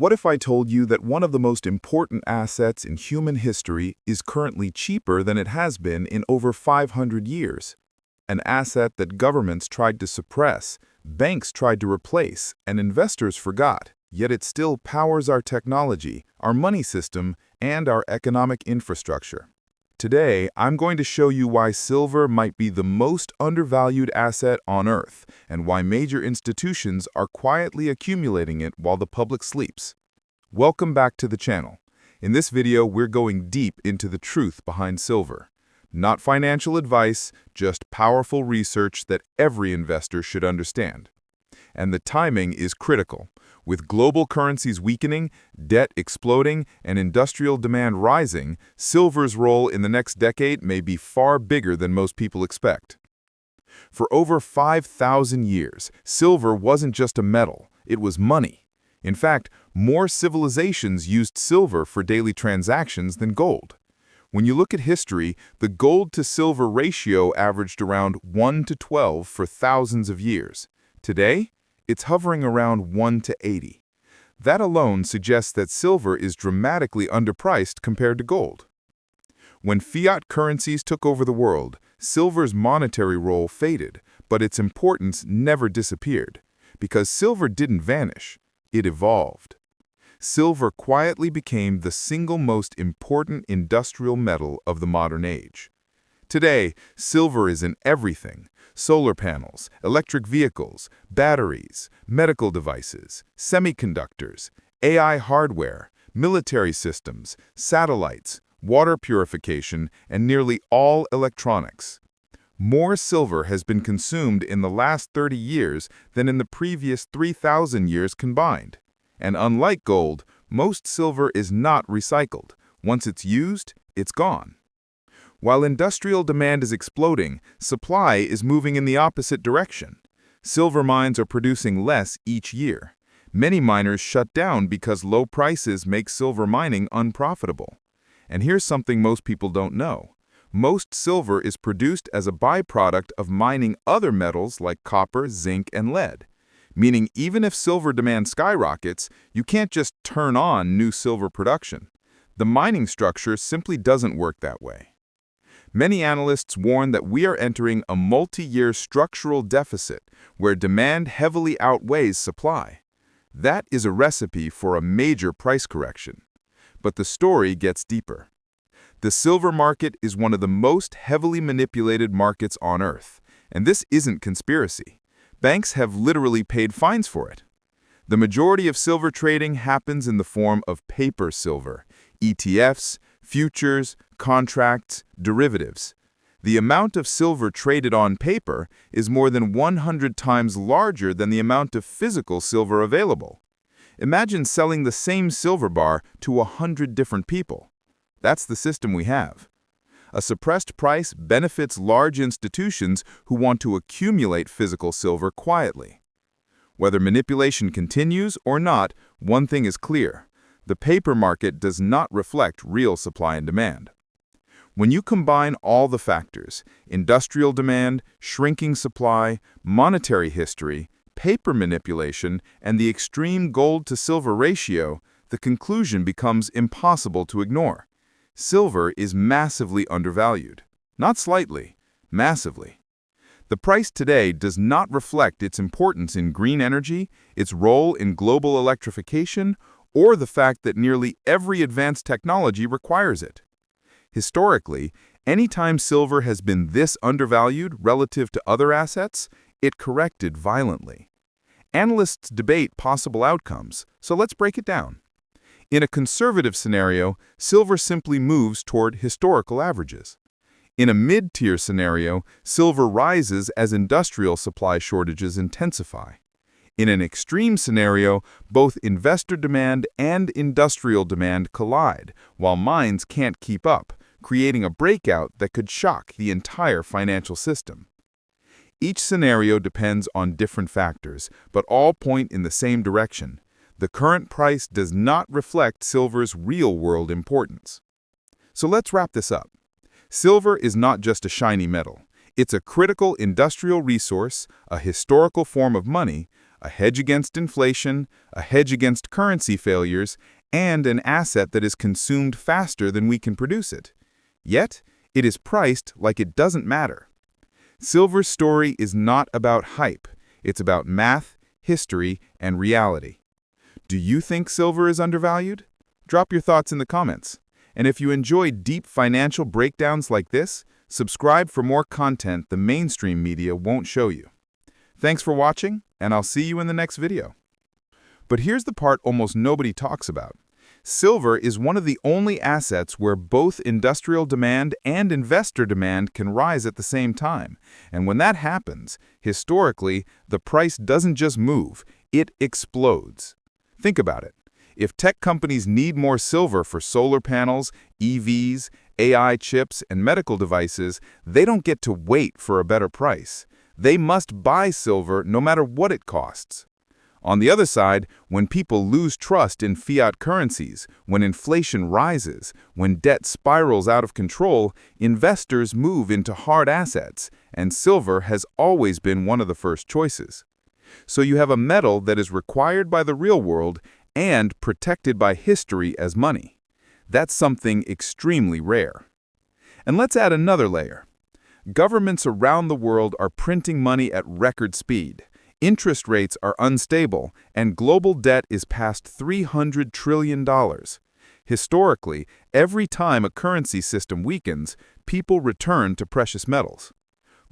What if I told you that one of the most important assets in human history is currently cheaper than it has been in over 500 years? An asset that governments tried to suppress, banks tried to replace, and investors forgot, yet it still powers our technology, our money system, and our economic infrastructure. Today, I'm going to show you why silver might be the most undervalued asset on Earth and why major institutions are quietly accumulating it while the public sleeps. Welcome back to the channel. In this video, we're going deep into the truth behind silver. Not financial advice, just powerful research that every investor should understand. And the timing is critical. With global currencies weakening, debt exploding, and industrial demand rising, silver's role in the next decade may be far bigger than most people expect. For over 5,000 years, silver wasn't just a metal, it was money. In fact, more civilizations used silver for daily transactions than gold. When you look at history, the gold-to-silver ratio averaged around 1 to 12 for thousands of years. Today, it's hovering around 1 to 80. That alone suggests that silver is dramatically underpriced compared to gold. When fiat currencies took over the world, silver's monetary role faded, but its importance never disappeared. Because silver didn't vanish, it evolved. Silver quietly became the single most important industrial metal of the modern age. Today, silver is in everything: solar panels, electric vehicles, batteries, medical devices, semiconductors, AI hardware, military systems, satellites, water purification, and nearly all electronics. More silver has been consumed in the last 30 years than in the previous 3,000 years combined. And unlike gold, most silver is not recycled. Once it's used, it's gone. While industrial demand is exploding, supply is moving in the opposite direction. Silver mines are producing less each year. Many miners shut down because low prices make silver mining unprofitable. And here's something most people don't know. Most silver is produced as a byproduct of mining other metals like copper, zinc, and lead. Meaning even if silver demand skyrockets, you can't just turn on new silver production. The mining structure simply doesn't work that way. Many analysts warn that we are entering a multi-year structural deficit where demand heavily outweighs supply. That is a recipe for a major price correction. But the story gets deeper. The silver market is one of the most heavily manipulated markets on Earth, and this isn't conspiracy. Banks have literally paid fines for it. The majority of silver trading happens in the form of paper silver, ETFs, futures, contracts, derivatives. The amount of silver traded on paper is more than 100 times larger than the amount of physical silver available. Imagine selling the same silver bar to 100 different people. That's the system we have. A suppressed price benefits large institutions who want to accumulate physical silver quietly. Whether manipulation continues or not, one thing is clear. The paper market does not reflect real supply and demand. When you combine all the factors, industrial demand, shrinking supply, monetary history, paper manipulation, and the extreme gold-to-silver ratio, the conclusion becomes impossible to ignore. Silver is massively undervalued. Not slightly, massively. The price today does not reflect its importance in green energy, its role in global electrification, or the fact that nearly every advanced technology requires it. Historically, any time silver has been this undervalued relative to other assets, it corrected violently. Analysts debate possible outcomes, so let's break it down. In a conservative scenario, silver simply moves toward historical averages. In a mid-tier scenario, silver rises as industrial supply shortages intensify. In an extreme scenario, both investor demand and industrial demand collide, while mines can't keep up, creating a breakout that could shock the entire financial system. Each scenario depends on different factors, but all point in the same direction. The current price does not reflect silver's real-world importance. So let's wrap this up. Silver is not just a shiny metal. It's a critical industrial resource, a historical form of money, a hedge against inflation, a hedge against currency failures, and an asset that is consumed faster than we can produce it. Yet, it is priced like it doesn't matter. Silver's story is not about hype. It's about math, history, and reality. Do you think silver is undervalued? Drop your thoughts in the comments. And if you enjoy deep financial breakdowns like this, subscribe for more content the mainstream media won't show you. Thanks for watching, and I'll see you in the next video. But here's the part almost nobody talks about. Silver is one of the only assets where both industrial demand and investor demand can rise at the same time. And when that happens, historically, the price doesn't just move, it explodes. Think about it. If tech companies need more silver for solar panels, EVs, AI chips, and medical devices, they don't get to wait for a better price. They must buy silver no matter what it costs. On the other side, when people lose trust in fiat currencies, when inflation rises, when debt spirals out of control, investors move into hard assets, and silver has always been one of the first choices. So you have a metal that is required by the real world and protected by history as money. That's something extremely rare. And let's add another layer. Governments around the world are printing money at record speed. Interest rates are unstable, and global debt is past $300 trillion. Historically, every time a currency system weakens, people return to precious metals.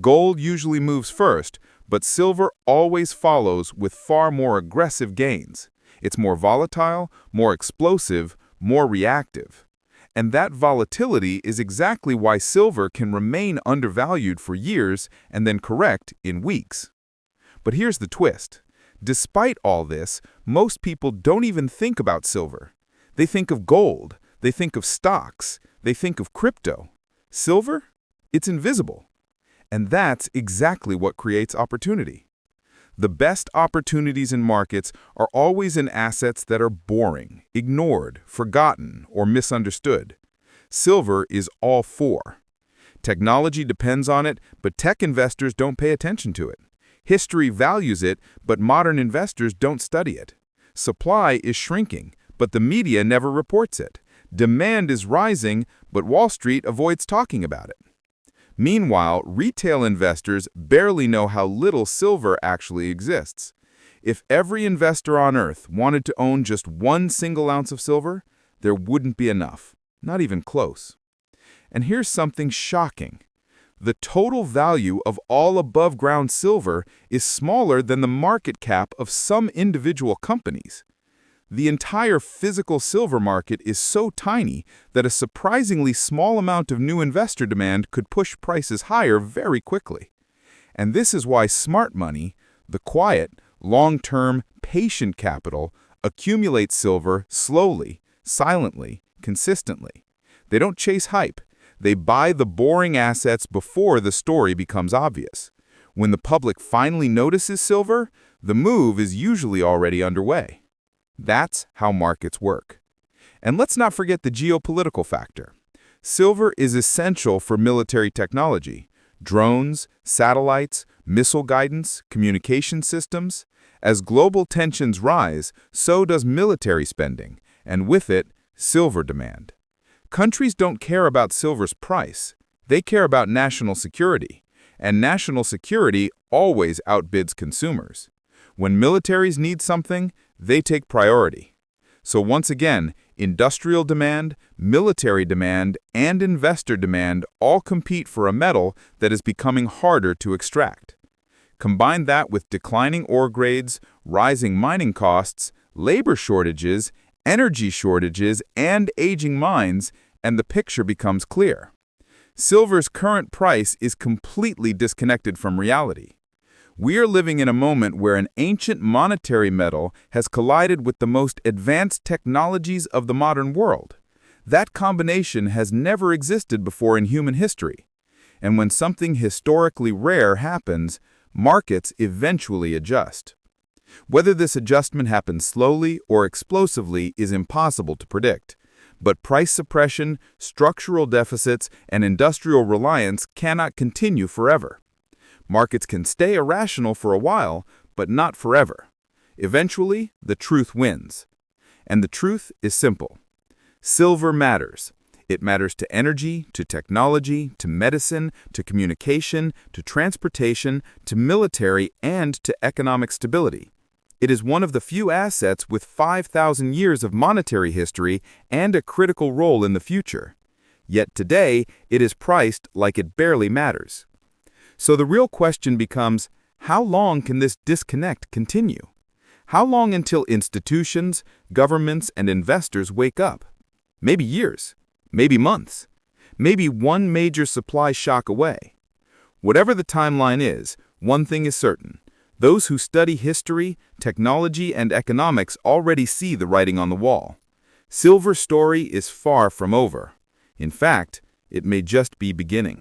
Gold usually moves first, but silver always follows with far more aggressive gains. It's more volatile, more explosive, more reactive. And that volatility is exactly why silver can remain undervalued for years and then correct in weeks. But here's the twist. Despite all this, most people don't even think about silver. They think of gold, they think of stocks, they think of crypto. Silver? It's invisible. And that's exactly what creates opportunity. The best opportunities in markets are always in assets that are boring, ignored, forgotten, or misunderstood. Silver is all four. Technology depends on it, but tech investors don't pay attention to it. History values it, but modern investors don't study it. Supply is shrinking, but the media never reports it. Demand is rising, but Wall Street avoids talking about it. Meanwhile, retail investors barely know how little silver actually exists. If every investor on Earth wanted to own just 1 single ounce of silver, there wouldn't be enough, not even close. And here's something shocking. The total value of all above-ground silver is smaller than the market cap of some individual companies. The entire physical silver market is so tiny that a surprisingly small amount of new investor demand could push prices higher very quickly. And this is why smart money, the quiet, long-term, patient capital, accumulates silver slowly, silently, consistently. They don't chase hype. They buy the boring assets before the story becomes obvious. When the public finally notices silver, the move is usually already underway. That's how markets work. And let's not forget the geopolitical factor. Silver is essential for military technology. Drones, satellites, missile guidance, communication systems. As global tensions rise, so does military spending, and with it, silver demand. Countries don't care about silver's price. They care about national security. And national security always outbids consumers. When militaries need something, they take priority. So once again, industrial demand, military demand, and investor demand all compete for a metal that is becoming harder to extract. Combine that with declining ore grades, rising mining costs, labor shortages, energy shortages, and aging mines, and the picture becomes clear. Silver's current price is completely disconnected from reality. We are living in a moment where an ancient monetary metal has collided with the most advanced technologies of the modern world. That combination has never existed before in human history. And when something historically rare happens, markets eventually adjust. Whether this adjustment happens slowly or explosively is impossible to predict. But price suppression, structural deficits, and industrial reliance cannot continue forever. Markets can stay irrational for a while, but not forever. Eventually, the truth wins. And the truth is simple. Silver matters. It matters to energy, to technology, to medicine, to communication, to transportation, to military, and to economic stability. It is one of the few assets with 5,000 years of monetary history and a critical role in the future. Yet today, it is priced like it barely matters. So the real question becomes, how long can this disconnect continue? How long until institutions, governments, and investors wake up? Maybe years, maybe months, maybe one major supply shock away. Whatever the timeline is, one thing is certain. Those who study history, technology, and economics already see the writing on the wall. Silver's story is far from over. In fact, it may just be beginning.